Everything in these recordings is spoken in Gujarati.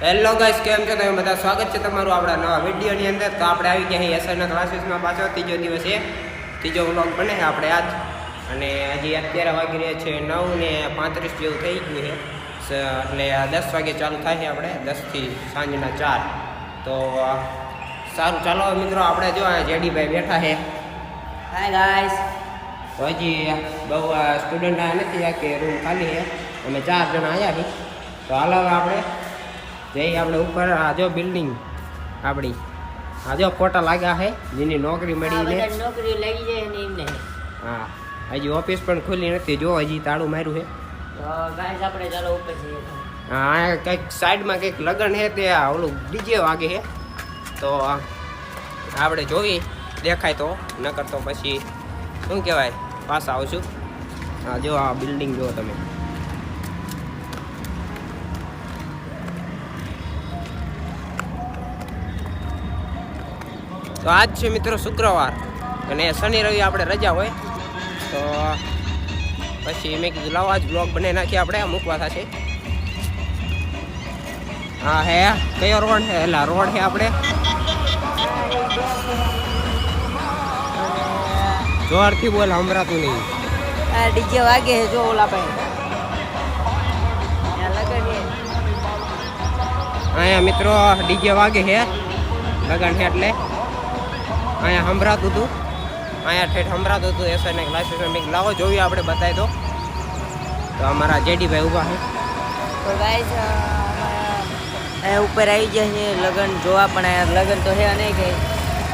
હેલો ગાઈસ, કેમ છો તમે બધા? સ્વાગત છે તમારું આપણા નવા વિડીયોની અંદર. તો આપણે આવી ગયા છીએ એસઆઈના ક્લાસીસમાં. પાછો ત્રીજો દિવસ છે, ત્રીજો વ્લોગ બને છે આપણે આજ. અને હજી અત્યારે વાગી રહ્યા છે 9:35 જેવું થઈ ગયું છે. એટલે 10 વાગે ચાલુ થાય છે આપણે, 10 થી સાંજના 4. તો સારું, ચાલો મિત્રો. આપણે જો જેડીભાઈ બેઠા છે. Hi guys. તો હજી બહુ સ્ટુડન્ટ આવ્યા નથી, આ કે રૂમ ખાલી છે. અમે 4 જણા આવ્યા છીએ. તો હાલ હવે આપણે જઈ આપણે ઉપર. આ જો બિલ્ડિંગ આપણી, આ જો ફોટા લાગ્યા છે જેની નોકરી મળી ને નોકરી લાગી જાય ને એમને. હા, હજી ઓફિસ પણ ખુલ્લી નથી. જો હજી તાળું માર્યું છે. તો ગાઈસ આપણે ચાલો ઉપર જઈએ. હા, કંઈક સાઈડમાં કંઈક લગ્ન છે, તે ઓલું ડીજે વાગે છે. તો આપણે જોઈ દેખાય તો, નકર તો પછી શું કહેવાય, પાછા આવશું. હા, જો આ બિલ્ડિંગ જુઓ તમે. તો આજ છે મિત્રો શુક્રવાર, અને શનિ રવિ આપણે રજા હોય. તો પછી મેં કીધું લાવો આજ બ્લોગ બનાવી નાખીએ આપણે, મૂકવા થશે. હા હે, કયો રોડ છે? એટલે રોડ છે આપણે જોરથી બોલ, સંભળાતું નહીં. આ ડીજે વાગે છે જો ઓલા ભાઈ. ત્યાં લગન છે. અહીંયા મિત્રો ડીજે વાગે છે, લગન છે એટલે અહીંયા સંભળાતું હતું. અહીંયા ઠેઠ સંભળાતું હતું. એસઆઈને ક્લાસીસ મેં લાવો જોઈએ આપણે બતાવી દો. તો અમારા જેડીભાઈ ઊભા છે. તો ગાઈસ અહીંયા ઉપર આવી જાય છે લગન જોવા, પણ અહીંયા લગન તો છે નહીં કે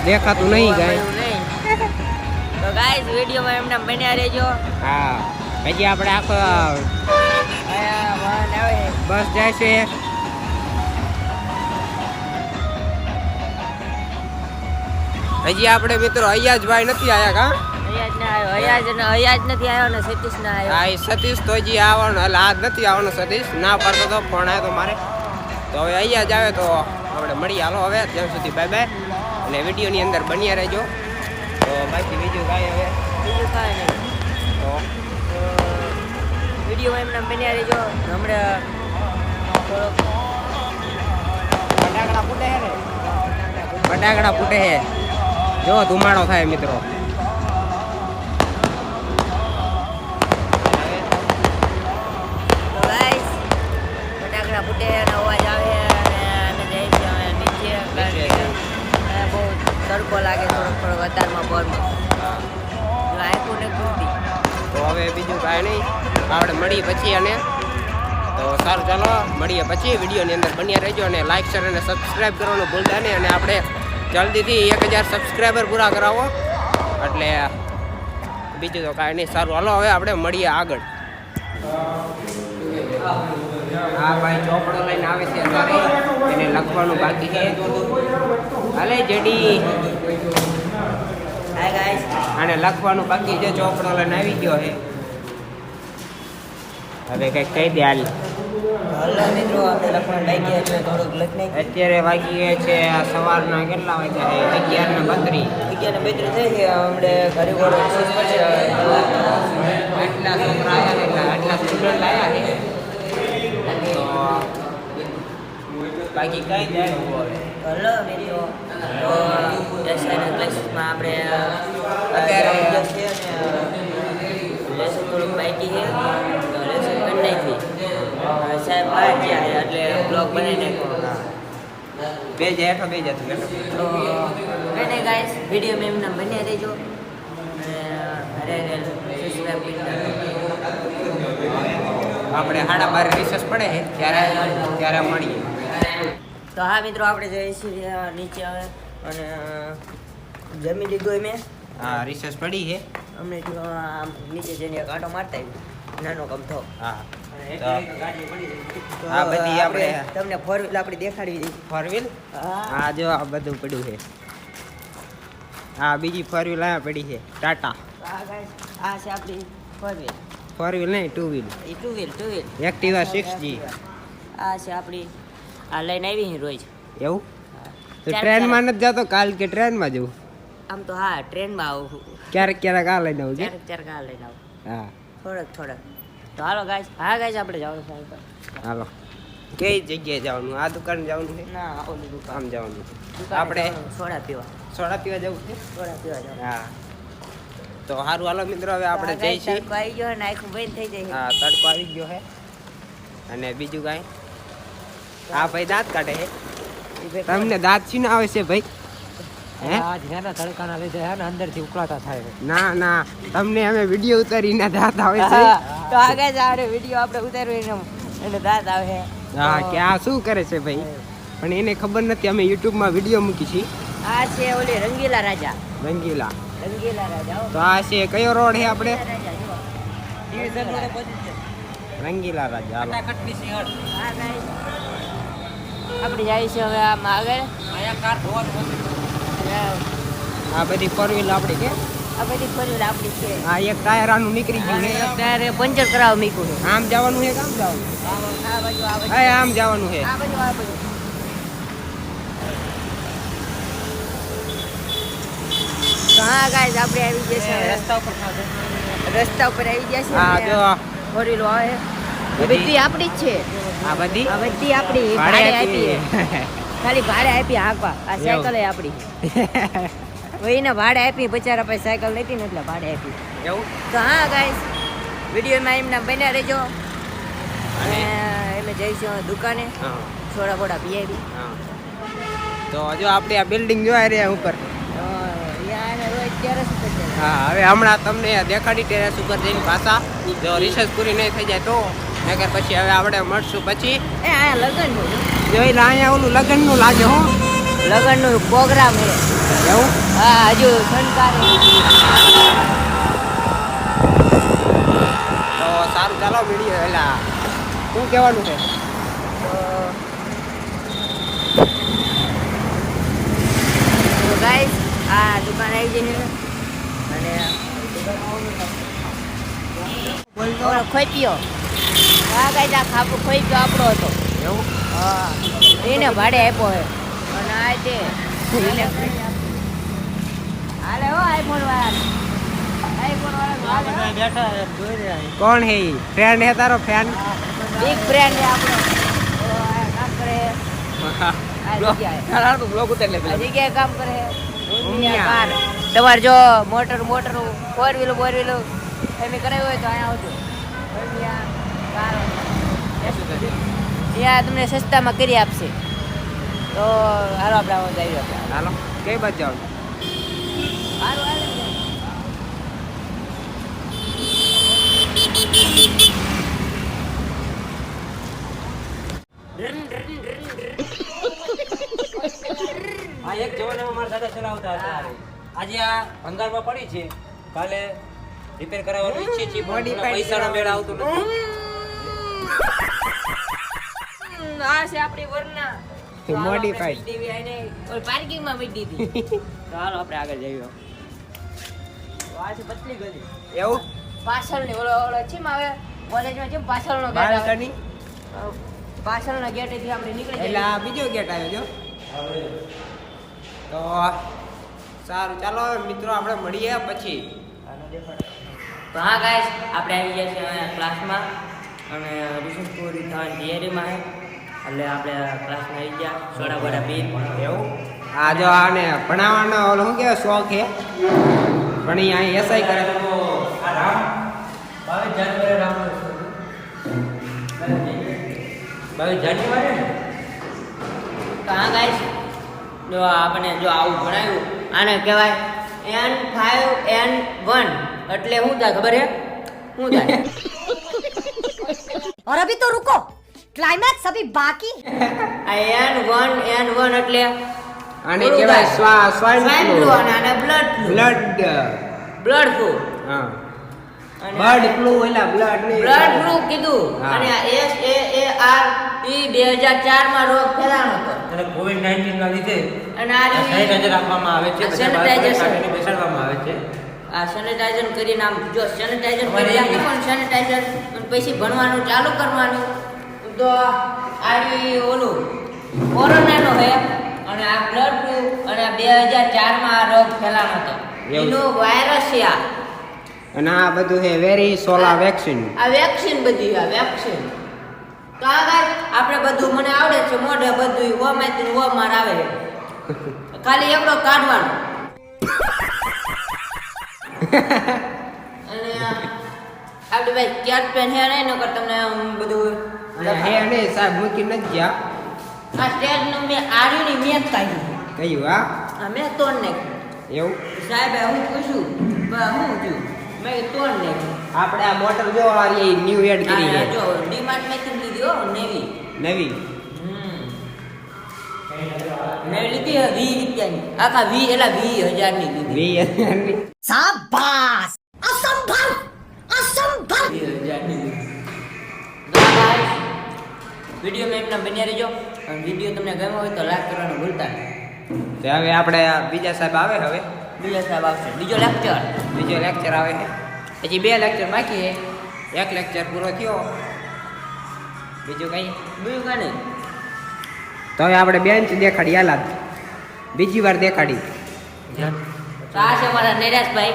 દેખાતું નહીં ગાય. તો ગાઈસ વિડીયોમાં એમના બન્યા રહેજો. હા, હજી આપણે આખો અહીંયા વાહન આવે છે. બસ જાય છે. હજી આપણે મિત્રો અયાજભાઈ નથી આવ્યા કા? અયાજ નથી આવ્યો ને સતીશ ના આવ્યો. હા, એ સતીશ તો હજી આવવાનો, એટલે આજ નથી આવવાનો સતીશ. ના પાડતો તો, ફોન આવ્યો તો મારે. તો હવે અહીંયા જ આવે તો આપણે મળી. હાલો હવે, ત્યાં સુધી બાય બાય. અને વિડીયોની અંદર બન્યા રહેજો. તો બાકી બીજું કાંઈ હવે બીજું કાંઈ નહીં. તો વિડીયોમાં એમના બન્યા રહેજો. હમણાં થોડોક ફટાકડા ફૂટે છે ને, ફટાકડા ફૂટે છે. જો ધુમાડો થાય મિત્રો. તો ગાઈસ ફટાકડા ફૂટે અને અવાજ આવે અને જઈ છે અમે નીચે. કારણ કે બહુ તડકો લાગે થોડોક વધારમાં બોરમાં. આખું ને ખૂટી. તો હવે બીજું કાંઈ નહીં, આપણે મળીએ પછી. અને તો સારું, ચાલો મળીએ પછી. વિડીયોની અંદર બન્યા રહેજો અને લાઈક, શેર અને સબસ્ક્રાઈબ કરવાનું ભૂલતા નહીં. અને આપણે જલ્દીથી 1000 સબસ્ક્રાઈબર પૂરા કરાવો. એટલે બીજું તો કાંઈ નહીં. સારું, હાલો હવે આપણે મળીએ આગળ. હા ભાઈ, ચોપડો લઈને આવે છે અત્યારે, એને લખવાનું બાકી છે. હાલે જેડી, હાય ગાઈસ. આને લખવાનું બાકી છે. ચોપડો લઈને આવી ગયો છે. હવે કંઈક કહી દે હાલ. હલો મિત્રો, આપણે લખવાનું બાકી એટલે થોડુંક લખી નાખીએ. અત્યારે વાગી ગયા છે સવારના કેટલા વાગ્યા છે? 11:32. 11:32 થઈ ગયા. હમણે ઘરે ઘરે વિશેષ પડશે. આટલા છોકરા આવ્યા ને, આટલા સ્ટુડન્ટ આવ્યા ને. તો બાકી કઈ જાય હલો મિત્રો, તો એસઆઈના ક્લાસીસમાં આપણે અત્યારે છે અને લેસન થોડુંક બાકી છે. તો લેસન કરી નાખી. સાહેબ બહાર ગયા છે એટલે બ્લોગ બનાવી નાખ્યો. બે જાય હેઠો બે જતું તો કંઈ નહીં ગાઈસ, વિડીયો મેં એમના બન્યા રહેજો અને સબસ્ક્રાઈબ કરી નાખો. આપણે 12:30 રિસેસ પડે છે ત્યારે મળીએ. તો હા મિત્રો, આપણે જઈએ છીએ નીચે હવે અને જમી લીધું મેં. હા, રિસેસ પડી છે. અમને જો આમ નીચે જઈને એક આંટો મારતા આવ્યું. નાનો ગમતો. હા, તો આ બધી આપણે તમને ફોર વ્હીલ આપણી દેખાડવી હતી. 4 વ્હીલ. હા હા, જો આ બધું પડ્યું છે. હા, બીજી 4 વ્હીલ અહીંયા પડી છે, ટાટા. આ ગાઈસ, આ છે આપણી ફોર વ્હીલ. 4 વ્હીલ નહીં, 2 વ્હીલ. એ ટુ વ્હીલ. Activa 6G. આ છે આપણી, આ લઈને આવી છે રોજ. એવું તો ટ્રેનમાં નથી જતો કાલ કે ટ્રેનમાં જવું? આમ તો હા, ટ્રેનમાં આવું. ક્યારેક ક્યારેક આ લઈને આવું છે. ક્યારેક આ લઈને આવું. હા, થોડક તો હાલો ગાઈસ. હા ગાઈસ, આપણે જવાનું છે. હાલો. કઈ જગ્યાએ જવાનું? આ દુકાન જવાનું છે? ના ઓલી દુકાન આમ જવાનું છે. દુકાને આપણે જવાનું, સોડા પીવા જવું છે. સોડા પીવા જવાનું. હા તો સારું હાલો મિત્રો, હવે આપણે આ ગાય જઈશું. તડકો આવી ગયો ને આખું બંધ થઈ જાય. હા તડકો આવી ગયો છે. અને બીજું કાંઈ? હા ભાઈ દાંત કાઢે છે. તમને દાંત છીના આવે છે ભાઈ? હે? તડકાના લીધે હે ને અંદરથી ઉકળાટા થાય. ના ના, તમને અમે વિડીયો ઉતારીને દાંત આવે છે. તો આગળ જાડે વિડીયો આપણે ઉતાર્યો એટલે દાંત આવે. હા કે આ શું કરે છે ભાઈ? પણ એને ખબર નથી અમે યુટ્યુબમાં વિડીયો મૂકી છે. આ છે ઓલી રંગીલા રાજા. રંગીલા રાજા હો. તો આ છે કયો રોડ છે આપણે? રાજા જો. રંગીલા રાજા. હાલો. હા guys. આપણે જાય છે હવે આમ આગળ. આ બધી ફોર વ્હીલ આપણી કે? આ બધી ફોર આપણી છે. હા એક ટાયર આનું નીકળી ગયું છે. ત્યારે પંચર કરાવવા મૂક્યું છે. આમ જવાનું છે કે આમ જવાનું? આ બાજુ આ બાજુ હા આમ જવાનું છે. આ બાજુ આ બાજુ. તો હા ગાઈસ આપણે આવી ગયા છે રસ્તા ઉપર આવી ગયા છે. હા જો ફોર વ્હીલ આવે છે. એ બધી આપણી જ છે. આ બધી આ બધી આપણી ભાડે આપી. ખાલી ભાડે આપી હાંકવા. આ સાયકલ આપણી. એને ભાડે આપી, બચારા પાસે સાયકલ લેતી ને એટલે ભાડે આપી. એવું? તો હા ગાઈસ વિડીયોમાં એમના બન્યા રહેજો. અને અમે જઈશું દુકાને હા થોડા બોડા પીઆવી. હા. તો જો આપણે આ બિલ્ડિંગ જોઈ રહ્યા ઉપર. રોજ ટેરેસ ઉપર છે. હા હવે હમણાં તમને દેખાડી ટેરેસ ઉપર જઈને પાછા જો રિસર્ચ પૂરી નહીં થઈ જાય તો નકર પછી હવે આપણે મળશું પછી. એ આ લગ્નનું જોઈ લે અહીંયા ઓલું લગ્નનું લાગે હો. લગ્નનું પ્રોગ્રામ છે. એવું? હા હજુ શણગારે. તો સારું ચાલો વિડીયો એલા શું કહેવાનું છે? તો ગાઈસ આ દુકાન આવી જઈ છે અને ઓલો ખોઈપ્યો. હા ગાઈસ આ ખાપો ખોઈપ્યો આપણો હતો. એવું? હા એને ભાડે આપ્યો છે. અને આ તે હાલે હો આઈફોન વાળા બેઠા જોઈ રહ્યા. કોણ હે ઈ? ફ્રેન્ડ હે તારો ફ્રેન્ડ? બિગ ફ્રેન્ડ છે આપણો. તો આ કામ કરે આ જગ્યાએ. આ જગ્યાએ કામ કરે. ઉમિયા. કાર તમારે જો મોટર ફોર વ્હીલ એમ કરાવ્યું હોય તો અહીંયા આવજો. ઉમિયા કાર ત્યાં તમને સસ્તામાં કરી આપશે. તો હાલો આપણે આવો જઈએ. હાલો કઈ બાજુ જવાનું? હારું હાલે. આ એક જમાનામાં મારા દાદા ચલાવતા હતા. આજે આ ભંગારમાં પડી છે. કાલે રિપેર કરાવવાનું ઈચ્છે છે. Modify પૈસાનો મેળ આવતો નથી. આ છે આપણી વરના. Modified. પાર્કિંગમાં મૂકી દીધી. તો હાલો આપણે આગળ જઈએ. તો આ છે પતલી ગલી. એવું? પાછળની ઓલો ચીમ આવે કોલેજમાં ચીમ પાછળનો ગેટ આવે. બાલ્કની? પાછળના ગેટેથી આપણે નીકળી એટલે જઈએ. આ બીજો ગેટ આવ્યો જો. તો સારું ચાલો હવે મિત્રો આપણે મળીએ પછી. તો હા ગાઈસ આપણે આવી ગયા છીએ અહીંયા ક્લાસમાં અને રિસર્ચ પૂરી થવાની તૈયારીમાં છે. એટલે આપણે ક્લાસમાં આવી ગયા સોડા બોડા પી. એવું? આ જો આને ભણાવવાનો ઓલો શું કહેવાય શોખ છે પણ એ અહીં એસઆઈ કરે. આ રામ 22 જાન્યુઆરી રામનો 22 જાન્યુઆરી ને? તો હા ગાઈસ જો આપણે જો આવું ભણાવ્યું આને કહેવાય N5N1 એટલે શું થાય ખબર છે? શું થાય? और अभी तो रुको क्लाइमैक्स अभी बाकी આ N1 એટલે આને કહેવાય સ્વાઇન સ્વાઇન ફ્લૂ. ફ્લૂ અને આને બ્લડ બ્લડ ફ્લૂ હા અને બર્ડ ફ્લૂ એલા બ્લડ નહીં. બ્લડ ફ્લૂ કીધું. હા. અને આ SAARE 2004 માં રોગ ફેલાણો હતો. અને COVID-19 ના લીધે અને આ રીતે સેનિટાઈઝર આપવામાં આવે છે. આ બધા બાળકોને sanitizer. કાઢીને બેસાડવામાં આવે છે. આ સેનિટાઈઝર કરીને આમ જો સેનિટાઈઝર અમારે કરી આપે એવી. પણ સેનિટાઈઝર અને પછી ભણવાનું ચાલુ કરવાનું તો આ ઓલું કોરોનાનો હે અને આ બ્લડ ફ્લૂ અને આ 2004 માં આ રોગ ફેલાણો હતો. એવું. એનો વાયરસ છે આ. અને આ બધું છે વેરી સોલા વેક્સિન. આ વેક્સિન બધી આ વેક્સિન તો આ ગાય આપણે બધું મને આવડે છે મોઢે બધું ઓમાંથી ઓમાર આવે છે ખાલી એકડો કાઢવાનો અને આપડી ભાઈ ક્યાર પેન હે નહીં નકર તમને બધું અને હે ને સાહેબ મૂકી નથી ગયા આ સ્ટેજ નું મેં આર્યું ની મેં કાઢ્યું કયું હા આ મેં તોડ નાખ્યું એવું સાહેબે હું પૂછ્યું હું થયું મેં તોડ નાખ્યું આપણે આ બોટલ જો આ ન્યુ એડ કરી છે જો ડીમાર્ટ માંથી લીધી હો નેવી નવી મેં લીધી 20 રૂપિયાની આખા 20,000 ની લીધી 20,000 ની शाबाश असंभव असंभव 20,000 ની વિડીયો મેં એમના બન્યા રહેજો અને વિડીયો તમને ગમ્યો હોય તો લાઈક કરવાનું ભૂલતા નહીં તો હવે આપણે આ બીજા સાહેબ આવે હવે બીજા સાહેબ આવશે બીજો લેક્ચર બીજો લેક્ચર આવે છે હજી 2 લેક્ચર બાકી છે એક લેક્ચર પૂરો થયો બીજું કઈ બીજું કાંઈ નહીં તો હવે આપણે બેન્ચ દેખાડી હાલ બીજી વાર દેખાડી તો આ છે મારા નરેશભાઈ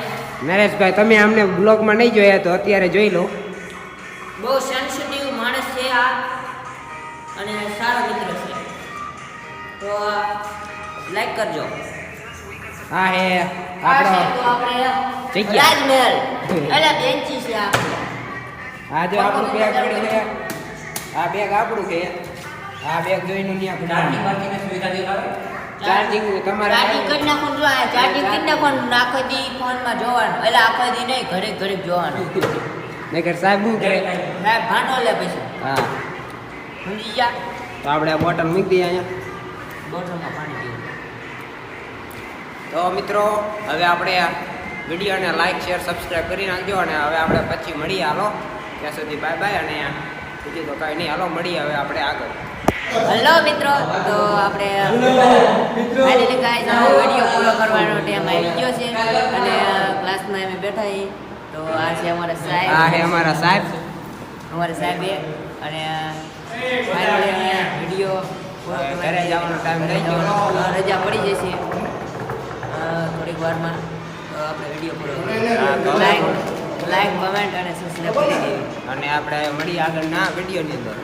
નરેશભાઈ તમે અમને બ્લોગમાં નહીં જોયા તો અત્યારે જોઈ લો બહુ સેન્સિટિવ માણસ છે આ અને સારો મિત્ર છે તો લાઈક કરજો હા હે આ આપણો છે તો આપણે જગ્યા. રાજમહેલ એટલે બેન્ચી છે આપણે આ જો આપણું બેગ પડ્યું છે આ બેગ આપણું છે આ બેગ જોઈને ત્યાં ચાર્જિંગ બાકીની સુવિધા દેખાડો. ચાર્જિંગ તમારે ચાર્જિંગ કરી નાખવાનું જો આ ચાર્જિંગ કરી નાખવાનું આખો દી ફોનમાં જોવાનું એટલે આખો દી નહીં ઘડીક ઘડીક જોવાનું નકર સાહેબ શું કરે સાહેબ ભાંડો લે પછી હા સમજી ગયા તો આપણે આ બોટલ મૂકી દઈએ અહીંયા બોટલમાં પાણી પીવું તો મિત્રો હવે આપણે આ વિડીયોને લાઈક શેર સબસ્ક્રાઈબ કરી નાખજો અને હવે આપણે પછી મળીએ હાલો ત્યાં સુધી બાય બાય અને બીજું તો કાંઈ નહીં હાલો મળીએ હવે આપણે આગળ હેલો મિત્રો તો આપણે ફાઇનલી ગાઈસ હવે વિડીયો પૂરો કરવાનો ટાઈમ આવી ગયો છે અને ક્લાસમાં અમે બેઠા છીએ તો આ છે અમારા આ સાહેબ હે અમારા સાહેબ અમારા સાહેબે અને ફાઇનલી વિડીયો હવે ઘરે જવાનો ટાઈમ થઈ ગયો રજા પડી જશે થોડીક વારમાં તો આપણે વિડીયો પૂરો હા, તો લાઈક કમેન્ટ અને સબસ્ક્રાઇબ કરી દેવી અને આપણે મળીએ આગળના વિડીયોની અંદર